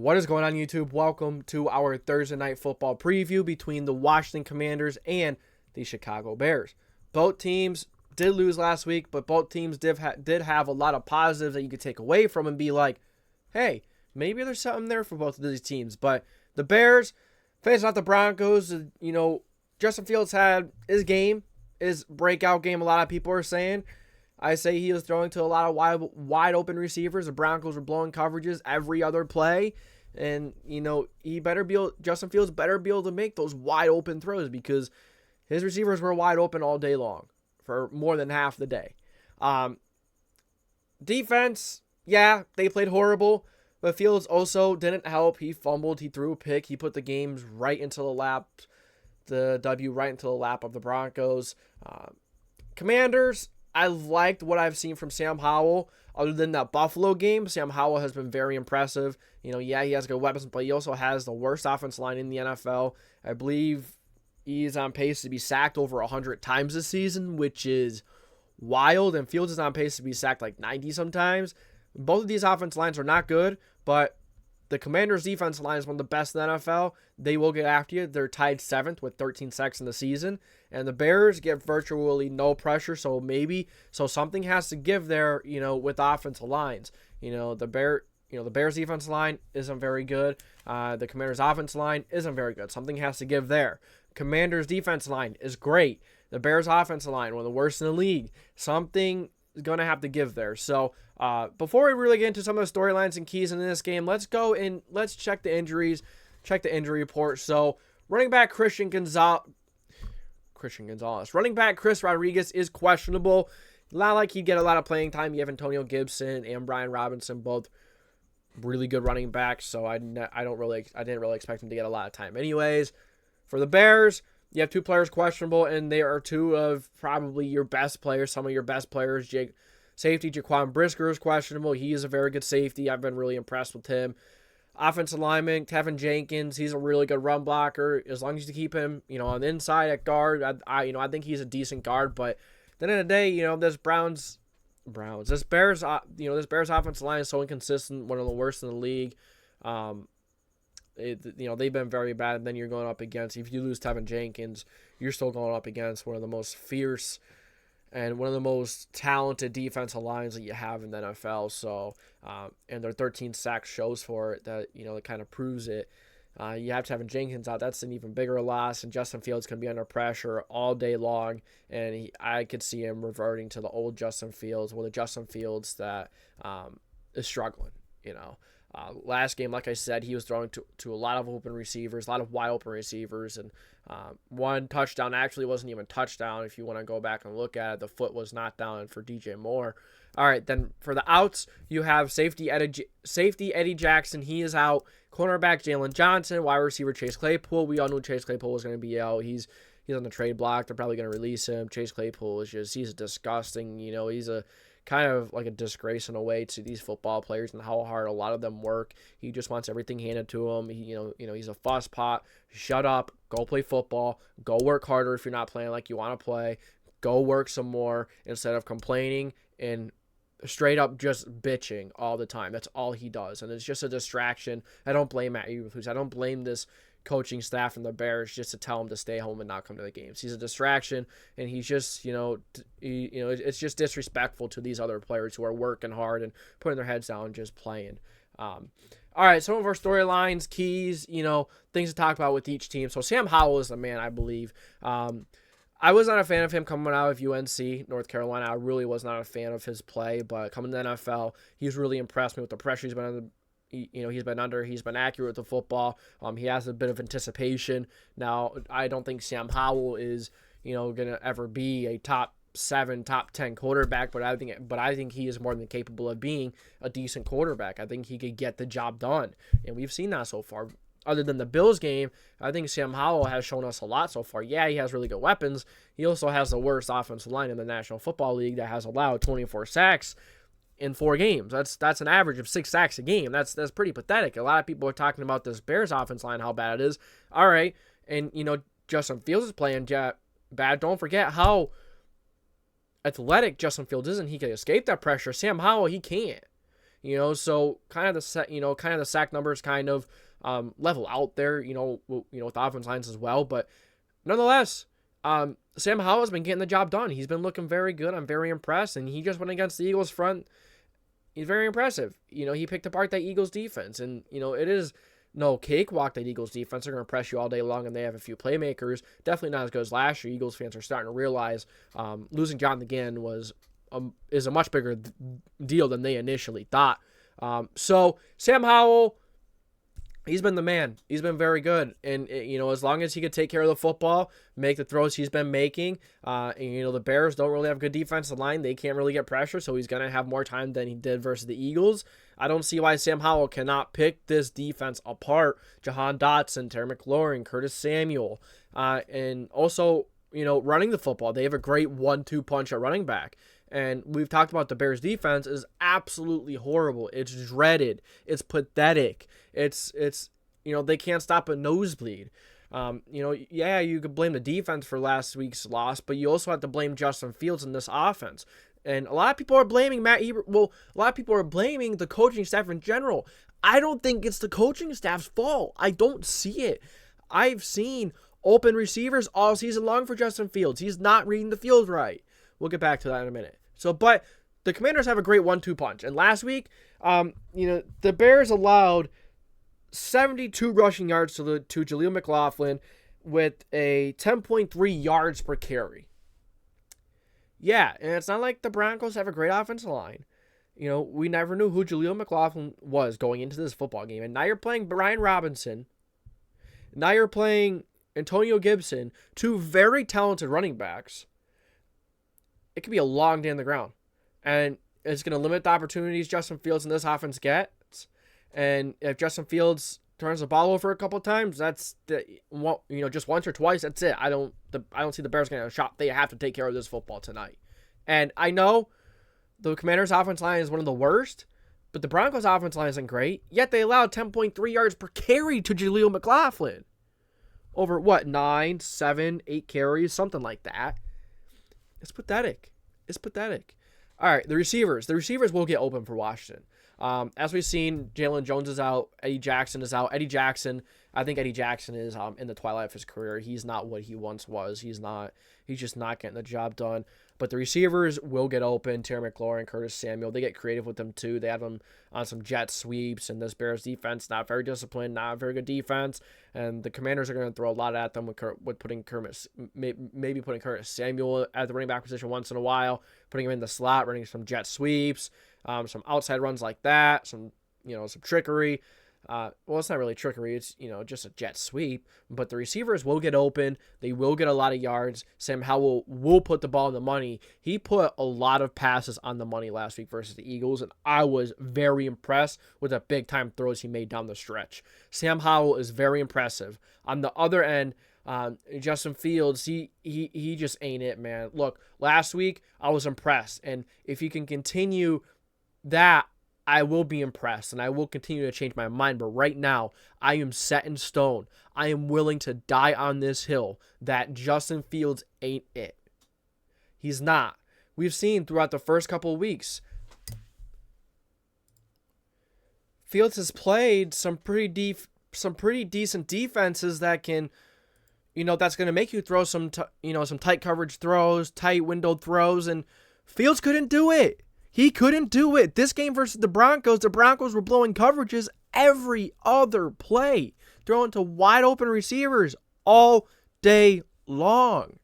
What is going on, YouTube? Welcome to our Thursday night football preview between the Washington Commanders and the Chicago Bears. Both teams did lose last week, but both teams did have a lot of positives that you could take away from and be like, hey, maybe there's something there for both of these teams. But the Bears facing off the Broncos, Justin Fields had his breakout game, a lot of people are saying. I say he was throwing to a lot of wide open receivers. The Broncos were blowing coverages every other play. And, Justin Fields better be able to make those wide open throws because his receivers were wide open all day long for more than half the day. Defense, yeah, they played horrible, but Fields also didn't help. He fumbled, he threw a pick, he put the games right into the W right into the lap of the Broncos. Commanders, I liked what I've seen from Sam Howell. Other than that Buffalo game, Sam Howell has been very impressive. He has good weapons, but he also has the worst offensive line in the NFL. I believe he's on pace to be sacked over 100 times this season, which is wild. And Fields is on pace to be sacked like 90 sometimes. Both of these offensive lines are not good, but the Commanders' defensive line is one of the best in the NFL. They will get after you. They're tied 7th with 13 sacks in the season. And the Bears get virtually no pressure, so something has to give there, with offensive lines. The Bears' defensive line isn't very good. The Commanders' offensive line isn't very good. Something has to give there. Commanders' defensive line is great. The Bears' offensive line, one of the worst in the league. Something is going to have to give there. So before we really get into some of the storylines and keys in this game, let's go and let's check the injuries, check the injury report. So running back Christian Gonzalez. Running back Chris Rodriguez is questionable. Not like he'd get a lot of playing time. You have Antonio Gibson and Brian Robinson, both really good running backs. So I didn't really expect him to get a lot of time. Anyways, for the Bears, you have two players questionable, and they are two of probably your best players, some of your best players. Safety Jaquan Brisker is questionable. He is a very good safety. I've been really impressed with him. Offensive lineman, Tevin Jenkins, he's a really good run blocker. As long as you keep him, on the inside at guard, I think he's a decent guard. But at the end of the day, this Bears offensive line is so inconsistent, one of the worst in the league. They've been very bad. And then you're going up against, if you lose Tevin Jenkins, you're still going up against one of the most fierce and one of the most talented defensive lines that you have in the NFL. So, and their 13 sacks shows for it that, it kind of proves it. You have Tevin Jenkins out. That's an even bigger loss. And Justin Fields can be under pressure all day long. And I could see him reverting to the old Justin Fields, the Justin Fields that is struggling, Last game, like I said, he was throwing to a lot of open receivers, a lot of wide open receivers, and one touchdown actually wasn't even a touchdown. If you want to go back and look at it, the foot was not down for DJ Moore. All right, then for the outs, you have safety Eddie Jackson. He is out. Cornerback Jalen Johnson, wide receiver Chase Claypool. We all knew Chase Claypool was going to be out. He's on the trade block. They're probably going to release him. Chase Claypool he's disgusting. He's a kind of like a disgrace in a way to these football players and how hard a lot of them work. He just wants everything handed to him. He's a fuss pot. Shut up. Go play football. Go work harder if you're not playing like you want to play. Go work some more instead of complaining and straight up just bitching all the time. That's all he does, and it's just a distraction. I don't blame Matt Eberflus. I don't blame this coaching staff and the Bears just to tell him to stay home and not come to the games. He's a distraction, and he's just, it's just disrespectful to these other players who are working hard and putting their heads down and just playing. All right, some of our storylines, keys, things to talk about with each team. So Sam Howell is the man, I believe. I was not a fan of him coming out of UNC, North Carolina. I really was not a fan of his play, but coming to the NFL, he's really impressed me with the pressure he's been under. He's been accurate with the football. He has a bit of anticipation. Now, I don't think Sam Howell is, going to ever be a top 7, top 10 quarterback, but I think he is more than capable of being a decent quarterback. I think he could get the job done, and we've seen that so far. Other than the Bills game, I think Sam Howell has shown us a lot so far. Yeah, he has really good weapons. He also has the worst offensive line in the National Football League that has allowed 24 sacks in 4 games. That's an average of 6 sacks a game. That's pretty pathetic. A lot of people are talking about this Bears offense line, how bad it is. All right, and Justin Fields is playing bad. Don't forget how athletic Justin Fields is, and he can escape that pressure. Sam Howell, he can't. So kind of the sack numbers kind of level out there, with offense lines as well. But nonetheless, Sam Howell has been getting the job done. He's been looking very good. I'm very impressed, and he just went against the Eagles front. He's very impressive. He picked apart that Eagles defense, and it is no cakewalk. That Eagles defense are going to press you all day long, and they have a few playmakers. Definitely not as good as last year. Eagles fans are starting to realize losing John McGinn is a much bigger deal than they initially thought. So Sam Howell, he's been the man. He's been very good. And, as long as he could take care of the football, make the throws he's been making, the Bears don't really have a good defensive line. They can't really get pressure, so he's going to have more time than he did versus the Eagles. I don't see why Sam Howell cannot pick this defense apart. Jahan Dotson, Terry McLaurin, Curtis Samuel, and also, running the football. They have a great 1-2 punch at running back. And we've talked about the Bears defense is absolutely horrible. It's dreaded. It's pathetic. It's they can't stop a nosebleed. You could blame the defense for last week's loss, but you also have to blame Justin Fields in this offense. And a lot of people are blaming Matt Eber. Well, a lot of people are blaming the coaching staff in general. I don't think it's the coaching staff's fault. I don't see it. I've seen open receivers all season long for Justin Fields. He's not reading the field right. We'll get back to that in a minute. But the Commanders have a great 1-2 punch. And last week, the Bears allowed 72 rushing yards to Jaleel McLaughlin with a 10.3 yards per carry. Yeah, and it's not like the Broncos have a great offensive line. We never knew who Jaleel McLaughlin was going into this football game. And now you're playing Brian Robinson. Now you're playing Antonio Gibson, two very talented running backs. It could be a long day on the ground. And it's going to limit the opportunities Justin Fields in this offense gets. And if Justin Fields turns the ball over a couple of times, that's just once or twice, that's it. I don't see the Bears getting a shot. They have to take care of this football tonight. And I know the Commanders' offense line is one of the worst, but the Broncos' offense line isn't great. Yet they allowed 10.3 yards per carry to Jaleel McLaughlin. Over 9, 7, 8 carries, something like that. It's pathetic. All right, the receivers. The receivers will get open for Washington. As we've seen, Jalen Jones is out. Eddie Jackson is out. I think Eddie Jackson is in the twilight of his career. He's not what he once was. He's just not getting the job done. But the receivers will get open. Terry McLaurin, Curtis Samuel, they get creative with them too. They have them on some jet sweeps, and this Bears defense, not very disciplined, not a very good defense. And the Commanders are going to throw a lot at them with putting Curtis Samuel at the running back position once in a while, putting him in the slot, running some jet sweeps, some outside runs like that, some trickery. It's not really trickery. It's, just a jet sweep. But the receivers will get open. They will get a lot of yards. Sam Howell will put the ball in the money. He put a lot of passes on the money last week versus the Eagles, and I was very impressed with the big-time throws he made down the stretch. Sam Howell is very impressive. On the other end, Justin Fields, he just ain't it, man. Look, last week, I was impressed. And if he can continue that, I will be impressed, and I will continue to change my mind. But right now, I am set in stone. I am willing to die on this hill that Justin Fields ain't it. He's not. We've seen throughout the first couple of weeks, Fields has played some pretty decent defenses that can, that's going to make you throw some tight coverage throws, tight windowed throws, and Fields couldn't do it. He couldn't do it. This game versus the Broncos were blowing coverages every other play, throwing to wide open receivers all day long.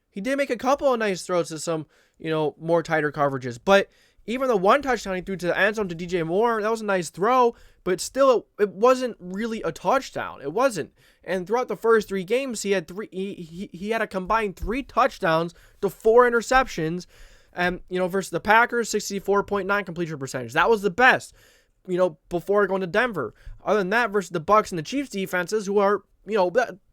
He did make a couple of nice throws to some, more tighter coverages, but even the one touchdown he threw to the end zone to DJ Moore, that was a nice throw, but still it wasn't really a touchdown. It wasn't. And throughout the first 3 games, he had he had a combined 3 touchdowns to 4 interceptions. And, versus the Packers, 64.9 completion percentage. That was the best, before going to Denver. Other than that, versus the Bucs and the Chiefs defenses, who are,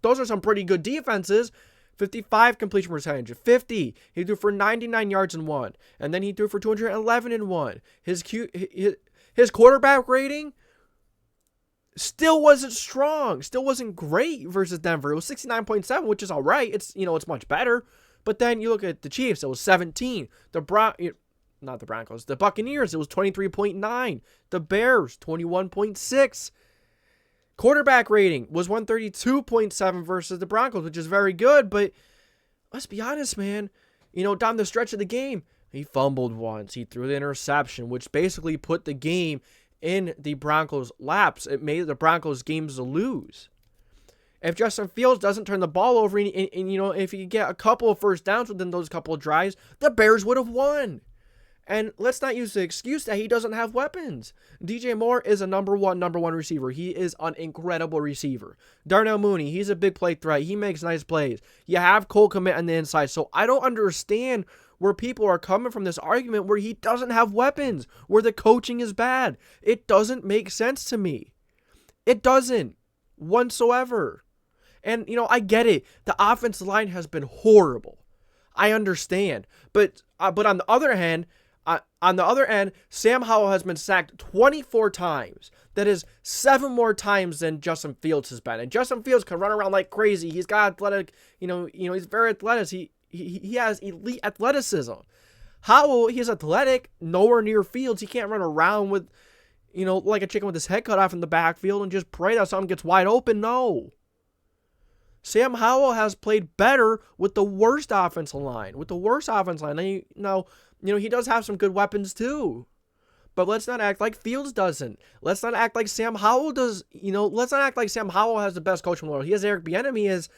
those are some pretty good defenses. 55 completion percentage, 50. He threw for 99 yards in 1. And then he threw for 211 in 1. His quarterback rating still wasn't strong. Still wasn't great versus Denver. It was 69.7, which is all right. It's, it's much better. But then you look at the Chiefs, it was 17. not the Broncos, the Buccaneers, it was 23.9. The Bears, 21.6. Quarterback rating was 132.7 versus the Broncos, which is very good. But let's be honest, man. Down the stretch of the game, he fumbled once. He threw the interception, which basically put the game in the Broncos' laps. It made the Broncos' games to lose. If Justin Fields doesn't turn the ball over and if he could get a couple of first downs within those couple of drives, the Bears would have won. And let's not use the excuse that he doesn't have weapons. DJ Moore is a number one receiver. He is an incredible receiver. Darnell Mooney, he's a big play threat. He makes nice plays. You have Cole Kmet on the inside. So I don't understand where people are coming from this argument where he doesn't have weapons, where the coaching is bad. It doesn't make sense to me. It doesn't whatsoever. And, I get it. The offensive line has been horrible. I understand. But on the other hand, Sam Howell has been sacked 24 times. That is 7 more times than Justin Fields has been. And Justin Fields can run around like crazy. He's got athletic, he's very athletic. He has elite athleticism. Howell, he's athletic, nowhere near Fields. He can't run around with, like a chicken with his head cut off in the backfield and just pray that something gets wide open. No. Sam Howell has played better with the worst offensive line. Now, he does have some good weapons too. But let's not act like Fields doesn't. Let's not act like Sam Howell does. Let's not act like Sam Howell has the best coach in the world. He has Eric Bieniemy as,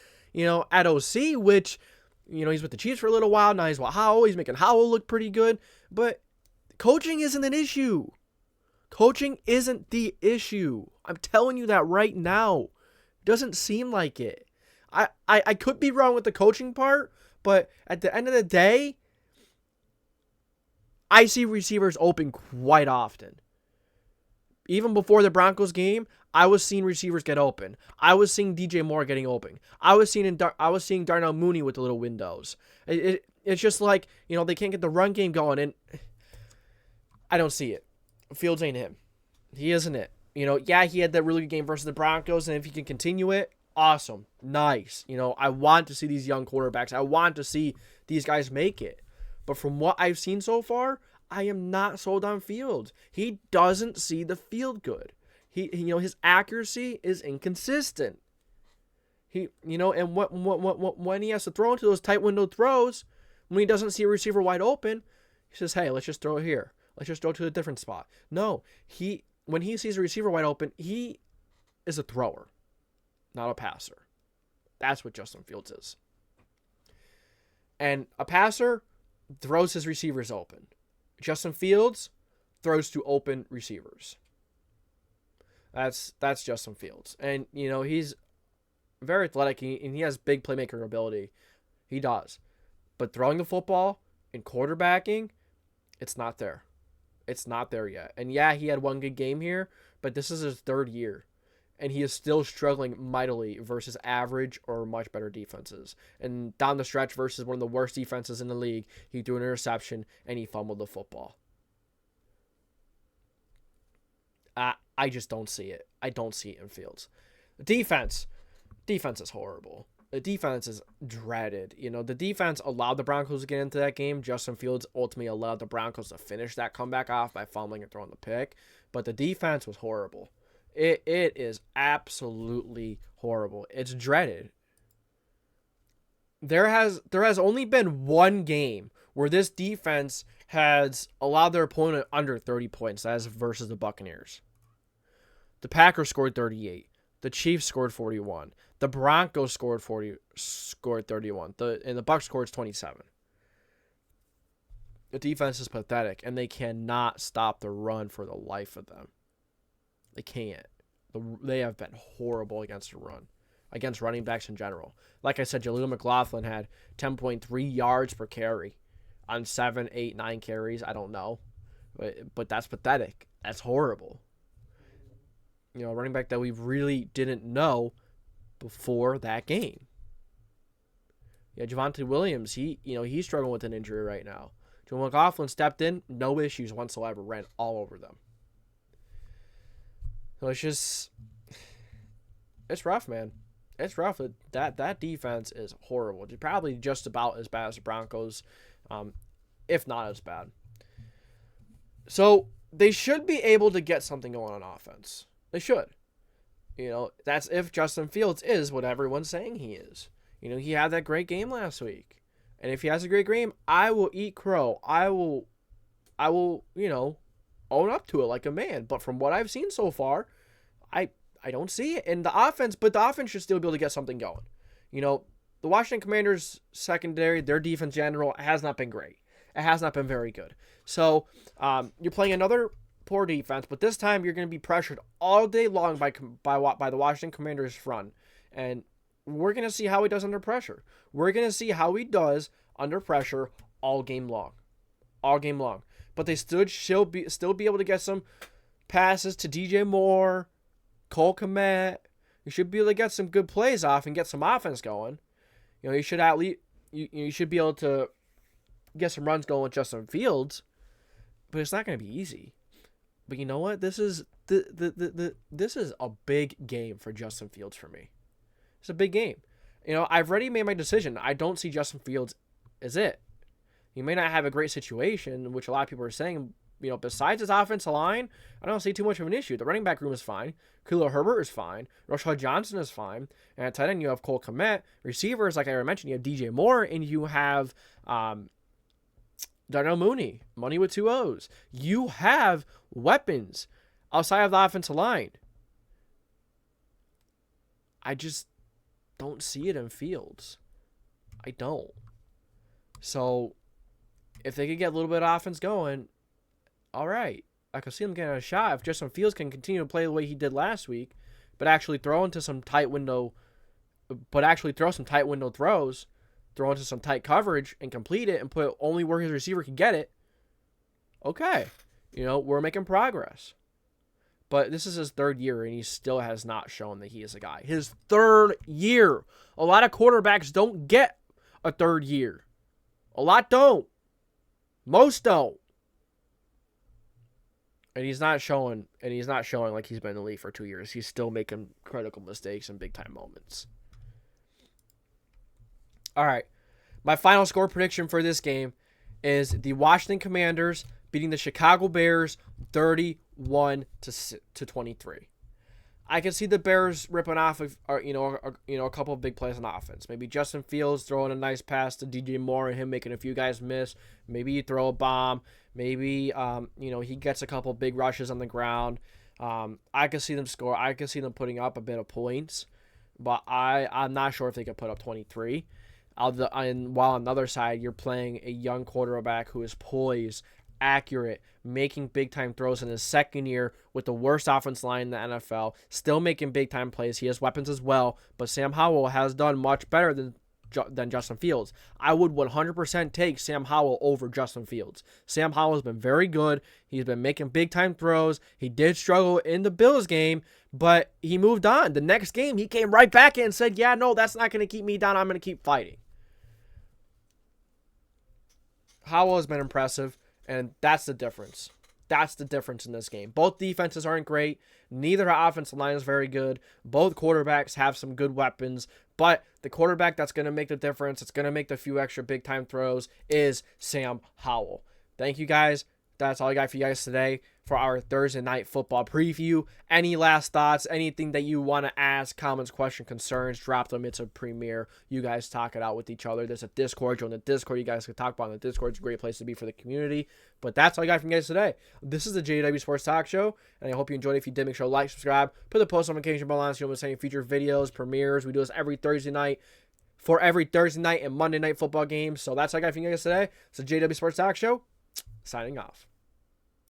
at OC, which, he's with the Chiefs for a little while. Now he's with Howell. He's making Howell look pretty good. But coaching isn't an issue. Coaching isn't the issue. I'm telling you that right now. It doesn't seem like it. I could be wrong with the coaching part, but at the end of the day, I see receivers open quite often. Even before the Broncos game, I was seeing receivers get open. I was seeing DJ Moore getting open. I was seeing Darnell Mooney with the little windows. It's just like, they can't get the run game going, and I don't see it. Fields ain't him. He isn't it. He had that really good game versus the Broncos, and if he can continue it, awesome. Nice. I want to see these young quarterbacks. I want to see these guys make it. But from what I've seen so far, I am not sold on Fields. He doesn't see the field good. His accuracy is inconsistent. And when he has to throw into those tight window throws, when he doesn't see a receiver wide open, he says, "Hey, let's just throw it here. Let's just throw to a different spot." No, when he sees a receiver wide open, he is a thrower, not a passer. That's what Justin Fields is. And a passer throws his receivers open. Justin Fields throws to open receivers. That's Justin Fields. And, he's very athletic and he has big playmaker ability. He does. But throwing the football and quarterbacking, it's not there. It's not there yet. And yeah, he had one good game here, but this is his 3rd year. And he is still struggling mightily versus average or much better defenses. And down the stretch versus one of the worst defenses in the league, he threw an interception and he fumbled the football. I just don't see it. I don't see it in Fields. Defense is horrible. The defense is dreaded. The defense allowed the Broncos to get into that game. Justin Fields ultimately allowed the Broncos to finish that comeback off by fumbling and throwing the pick. But the defense was horrible. It is absolutely horrible. It's dreaded. There has only been one game where this defense has allowed their opponent under 30 points. That is versus the Buccaneers. The Packers scored 38. The Chiefs scored 41. The Broncos scored 31. And the Bucs scored 27. The defense is pathetic, and they cannot stop the run for the life of them. They can't. They have been horrible against the run, against running backs in general. Like I said, Jaleel McLaughlin had 10.3 yards per carry on 7, 8, 9 carries. I don't know. But that's pathetic. That's horrible. A running back that we really didn't know before that game. Yeah, Javonte Williams, he's struggling with an injury right now. Jaleel McLaughlin stepped in, no issues whatsoever, ran all over them. So it's rough, man. It's rough. That defense is horrible. It's probably just about as bad as the Broncos, if not as bad. So they should be able to get something going on offense. They should. That's if Justin Fields is what everyone's saying he is. He had that great game last week. And if he has a great game, I will eat crow. I will, own up to it like a man. But from what I've seen so far, I don't see it. And the offense should still be able to get something going. The Washington Commanders secondary, their defense in general, has not been great. It has not been very good. So you're playing another poor defense, but this time you're going to be pressured all day long by the Washington Commanders front. And we're going to see how he does under pressure. We're going to see how he does under pressure all game long. All game long. But they still be able to get some passes to DJ Moore, Cole Kmet. You should be able to get some good plays off and get some offense going. You should at least you should be able to get some runs going with Justin Fields, but it's not going to be easy. But you know what? This is this is a big game for Justin Fields for me. It's a big game. I've already made my decision. I don't see Justin Fields as it. He may not have a great situation, which a lot of people are saying. Besides his offensive line, I don't see too much of an issue. The running back room is fine. Khalil Herbert is fine. Rashad Johnson is fine. And at tight end, you have Cole Kmet. Receivers, like I already mentioned, you have DJ Moore, and you have Darnell Mooney. Money with 2 O's. You have weapons outside of the offensive line. I just don't see it in Fields. I don't. So, if they could get a little bit of offense going, all right, I could see them getting a shot if Justin Fields can continue to play the way he did last week, but actually throw some tight window throws, throw into some tight coverage and complete it and put it only where his receiver can get it. Okay, we're making progress. But this is his 3rd year, and he still has not shown that he is a guy. His 3rd year. A lot of quarterbacks don't get a 3rd year. A lot don't. Most don't. And he's not showing like he's been in the league for 2 years. He's still making critical mistakes and big-time moments. All right. My final score prediction for this game is the Washington Commanders beating the Chicago Bears 31-23. I can see the Bears ripping off a couple of big plays on offense. Maybe Justin Fields throwing a nice pass to DJ Moore and him making a few guys miss. Maybe you throw a bomb. Maybe he gets a couple big rushes on the ground. I can see them score. I can see them putting up a bit of points, but I'm not sure if they could put up 23. And while on the other side, you're playing a young quarterback who is poised, accurate, making big-time throws in his 2nd year with the worst offense line in the NFL, still making big-time plays. He has weapons as well, but Sam Howell has done much better than Justin Fields. I would 100% take Sam Howell over Justin Fields. Sam Howell has been very good. He's been making big-time throws. He did struggle in the Bills game, but he moved on. The next game, he came right back in and said, yeah, no, that's not going to keep me down. I'm going to keep fighting. Howell has been impressive. And that's the difference. That's the difference in this game. Both defenses aren't great. Neither offensive line is very good. Both quarterbacks have some good weapons. But the quarterback that's going to make the difference, it's going to make the few extra big-time throws, is Sam Howell. Thank you, guys. That's all I got for you guys today for our Thursday night football preview. Any last thoughts, anything that you want to ask, comments, questions, concerns, drop them. It's a premiere. You guys talk it out with each other. There's a Discord. Join the Discord. You guys can talk about it on the Discord. It's a great place to be for the community. But that's all I got from you guys today. This is the JDW Sports Talk Show, and I hope you enjoyed it. If you did, make sure to like, subscribe, put the post notification bell on so you don't miss any future videos, premieres. We do this every Thursday night and Monday night football games. So that's all I got for you guys today. It's the JDW Sports Talk Show. Signing off.